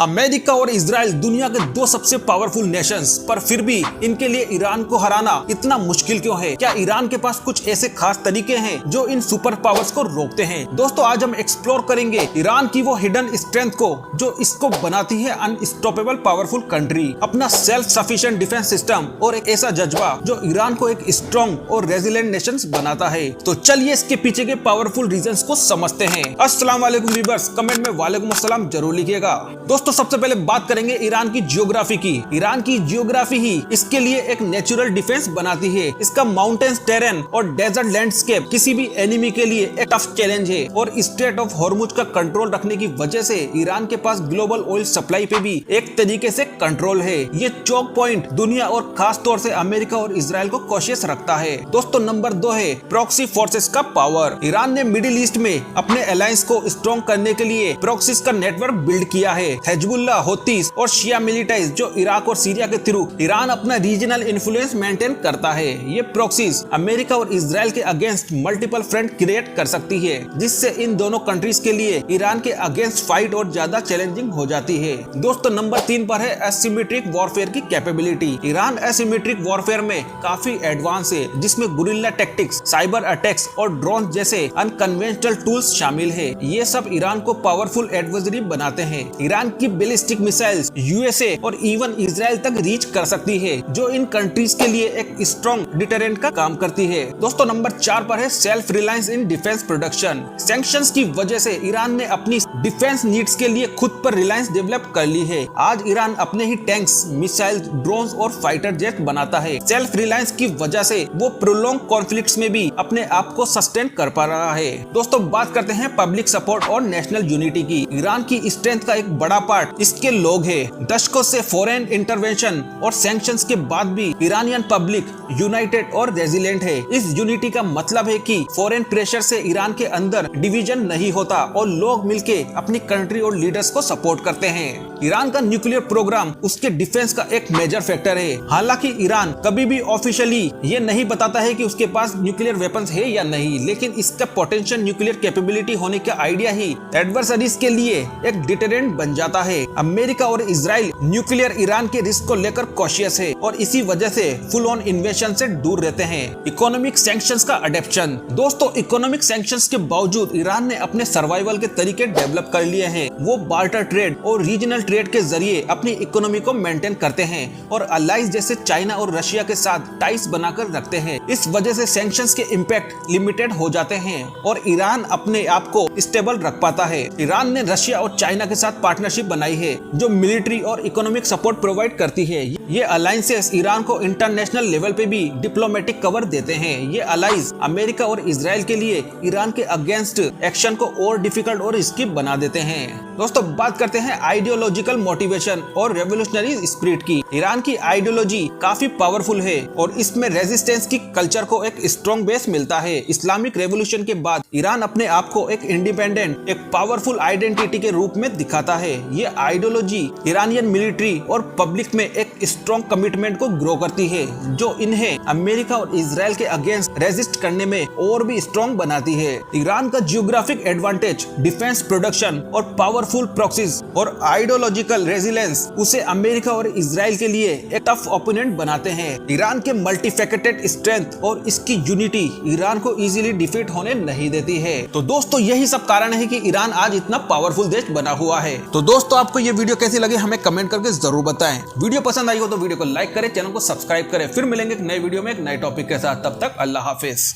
America और Israel दुनिया के दो सबसे पावरफुल नेशंस, पर फिर भी इनके लिए ईरान को हराना इतना मुश्किल क्यों है? क्या ईरान के पास कुछ ऐसे खास तरीके हैं जो इन सुपर पावर्स को रोकते हैं? दोस्तों, आज हम एक्सप्लोर करेंगे ईरान की वो हिडन स्ट्रेंथ को जो इसको बनाती है अनस्टॉपेबल पावरफुल कंट्री, अपना सेल्फ सफिशिएंट डिफेंस सिस्टम और एक ऐसा जज्बा जो ईरान को एक स्ट्रॉन्ग और रेजिलेंट नेशन बनाता है। तो चलिए इसके पीछे के पावरफुल रीजंस को समझते हैं। अस्सलाम वालेकुम व्यूअर्स, कमेंट में वालेकुम अस्सलाम जरूर लिखिएगा। दोस्तों, सबसे पहले बात करेंगे ईरान की जियोग्राफी की। ईरान की जियोग्राफी ही इसके लिए एक नेचुरल डिफेंस बनाती है। इसका माउंटेन्स टेरेन और डेजर्ट लैंडस्केप किसी भी एनिमी के लिए एक टफ चैलेंज है और स्ट्रेट ऑफ हॉर्मुज का कंट्रोल रखने की वजह से ईरान के पास ग्लोबल ऑयल सप्लाई पे भी एक तरीके से कंट्रोल है। ये चौक पॉइंट दुनिया और खास तौर से अमेरिका और इजराइल को कॉशियस रखता है। दोस्तों, नंबर 2 है प्रॉक्सी फोर्सेस का पावर। ईरान ने मिडिल ईस्ट में अपने अलायंस को स्ट्रॉन्ग करने के लिए प्रॉक्सीज का नेटवर्क बिल्ड किया है। हिजबुल्लाह, होतीस और शिया मिलिटाइज जो इराक और सीरिया के थ्रू ईरान अपना रीजनल इन्फ्लुएंस मेंटेन करता है। ये प्रॉक्सीज अमेरिका और इजराइल के अगेंस्ट मल्टीपल फ्रंट क्रिएट कर सकती है, जिससे इन दोनों कंट्रीज के लिए ईरान के अगेंस्ट फाइट और ज्यादा चैलेंजिंग हो जाती है। दोस्तों, नंबर 3 पर है एसिमेट्रिक वॉरफेयर की कैपेबिलिटी। ईरान एसिमेट्रिक वॉरफेयर में काफी एडवांस है, जिसमें गुरिल्ला टैक्टिक्स, साइबर अटैक्स और ड्रोन जैसे अनकन्वेंशनल टूल्स शामिल है। ये सब ईरान को पावरफुल एडवर्सरी बनाते हैं। ईरान की बैलिस्टिक मिसाइल्स यूएसए और इवन इजराइल तक रीच कर सकती है, जो इन कंट्रीज के लिए एक स्ट्रॉन्ग डिटरेंट का काम करती है। दोस्तों, नंबर 4 पर है self reliance in defence production. Sanctions की वजह से ईरान ने अपनी डिफेंस नीड्स के लिए खुद पर रिलायंस डेवलप कर ली है। आज ईरान अपने ही टैंक्स, मिसाइल्स, ड्रोन्स और फाइटर जेट बनाता है। सेल्फ रिलायंस की वजह से वो प्रोलॉन्ग कॉन्फ्लिक्ट्स में भी अपने आप को सस्टेन कर पा रहा है। दोस्तों, बात करते हैं पब्लिक सपोर्ट और नेशनल यूनिटी की। ईरान की स्ट्रेंथ का एक बड़ा पार्ट इसके लोग है। दशकों से फॉरेन इंटरवेंशन और सैंक्शंस के बाद भी ईरानियन पब्लिक यूनाइटेड और रेजिलेंट है। इस यूनिटी का मतलब है कि फॉरेन प्रेशर से ईरान के अंदर डिवीजन नहीं होता और लोग मिलके अपनी कंट्री और लीडर्स को सपोर्ट करते हैं। ईरान का न्यूक्लियर प्रोग्राम उसके डिफेंस का एक मेजर फैक्टर है। हालांकि ईरान कभी भी ऑफिशियली ये नहीं बताता है कि उसके पास न्यूक्लियर वेपन्स है या नहीं, लेकिन इसका पोटेंशियल न्यूक्लियर कैपेबिलिटी होने का आइडिया ही एडवर्सरीज के लिए एक डिटरेंट बन जाता है। अमेरिका और इजराइल न्यूक्लियर ईरान के रिस्क को लेकर कॉशियस है और इसी वजह से फुल ऑन इन्वेशन से दूर रहते हैं। इकोनॉमिक सैंक्शंस का अडॉप्शन। दोस्तों, इकोनॉमिक सैंक्शंस के बावजूद ईरान ने अपने सर्वाइवल के तरीके डेवलप कर लिए हैं। वो बार्टर ट्रेड और रीजनल ट्रेड के जरिए अपनी इकोनॉमी को मेंटेन करते हैं और अलाइज जैसे चाइना और रशिया के साथ टाइज बनाकर रखते हैं। इस वजह से सैंक्शंस के इम्पैक्ट लिमिटेड हो जाते हैं और ईरान अपने आप को स्टेबल रख पाता है। ईरान ने रशिया और चाइना के साथ पार्टनरशिप बनाई है जो मिलिट्री और इकोनॉमिक सपोर्ट प्रोवाइड करती है। ये अलायंसेस ईरान को इंटरनेशनल लेवल पे भी डिप्लोमेटिक कवर देते हैं। ये अलाइज अमेरिका और इजराइल के लिए ईरान के अगेंस्ट एक्शन को और डिफिकल्ट और रिस्की बना देते हैं। दोस्तों, बात करते हैं आइडियोलॉजिकल मोटिवेशन और रेवोल्यूशनरी स्पिरिट की। ईरान की आइडियोलॉजी काफी पावरफुल है और इसमें रेजिस्टेंस की कल्चर को एक स्ट्रॉन्ग बेस मिलता है। इस्लामिक रेवोल्यूशन के बाद ईरान अपने आप को एक इंडिपेंडेंट, एक पावरफुल आइडेंटिटी के रूप में दिखाता है। ये आइडियोलॉजी ईरानियन मिलिट्री और पब्लिक में एक स्ट्रॉन्ग कमिटमेंट को ग्रो करती है, जो इन्हें अमेरिका और इजराइल के अगेंस्ट रेजिस्ट करने में और भी स्ट्रॉन्ग बनाती है। ईरान का जियोग्राफिक एडवांटेज, डिफेंस प्रोडक्शन और पावरफुल प्रॉक्सीज और आइडियोलॉजिकल रेजिलेंस उसे अमेरिका और इजराइल के लिए एक टफ ओपोनेंट बनाते हैं। ईरान के मल्टीफैकेटेड स्ट्रेंथ और इसकी यूनिटी ईरान को इजीली डिफीट होने नहीं देती है। तो दोस्तों, यही सब कारण है कि ईरान आज इतना पावरफुल देश बना हुआ है। तो दोस्तों, आपको ये वीडियो कैसी लगी हमें कमेंट करके जरूर बताएं। वीडियो पसंद आई हो तो वीडियो को लाइक करें, चैनल को सब्सक्राइब करें। फिर मिलेंगे एक नए वीडियो में एक नए टॉपिक के साथ। तब तक अल्लाह हाफिज।